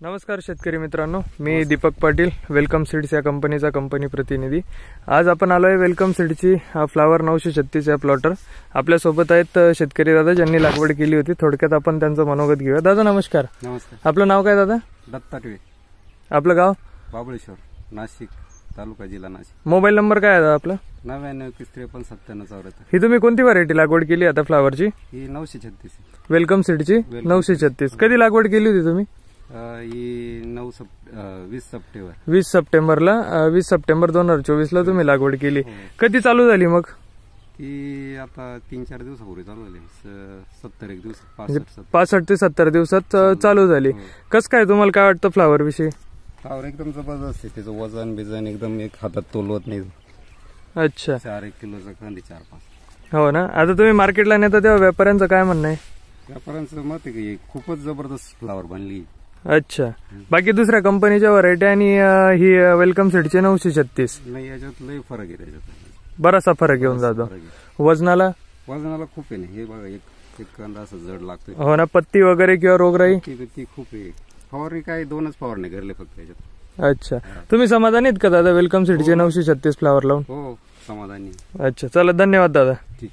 नमस्कार शेतकरी मित्रांनो, मी दीपक पाटील, वेलकम सीड्स या कंपनीचा कंपनी प्रतिनिधी। आज आपण आलोय वेलकम सीडची फ्लावर 936 या प्लॉटर। आपल्या सोबत आहेत शेतकरी दादा ज्यांनी लागवड केली होती। थोडक्यात आपण त्यांचं मनोगत घेऊया। दादा नमस्कार। नमस्कार। आपलं नाव काय दादा? दत्ताटवे। आपलं गाव? बाबळेश्वर, नाशिक तालुका, जिल्हा नाशिक। मोबाईल नंबर काय आहे दादा आपला? 99535794। ही तुम्ही कोणती व्हरायटी लागवड केली आता फ्लावरची? ही 936 वेलकम सीडची 936। कधी लागवड केली होती तुम्ही? ही 20 सप्टेंबर 20 सप्टेंबरला 20 सप्टेंबर 2024 ला तुम्ही लागवड केली। कधी चालू झाली मग? ती आता 3-4 दिवसापूर्वी चालू झाली। 70 दिवस 65 ते 70 दिवसात चालू झाली। कस काय तुम्हाला काय वाटतं फ्लावर विषयी? फ्लावर एकदम जबरदस्त आहे। त्याचं वजन बिजन एकदम एक हातात तोलवत नाही। अच्छा, 4-1 किलोचा कांदी 4-5। हो ना। आता तुम्ही मार्केटला नेता तेव्हा व्यापाऱ्यांचं काय म्हणणं आहे? व्यापाऱ्यांचं मत आहे की खूपच जबरदस्त फ्लावर बनली। अच्छा, बाकी दुसऱ्या कंपनीच्या व्हरायटी आणि ही वेलकम सीडचे 936 नाही, याच्यात लय फरक आहे। त्याच्यात बराचसा फरक येऊन जातो। वजनाला खूप आहे ना। हे बघा, एक कांदा असं जड लागतोय। हो ना। पत्ती वगैरे किंवा रोगराई ती खूप आहे। फवारणी काय 2च फवारणी करले फक्त याच्यात। अच्छा, तुम्ही समाधानी आहेत का दादा वेलकम सीडचे 936 फ्लावर लावून? हो, समाधानी। अच्छा, चला धन्यवाद दादा। ठीक।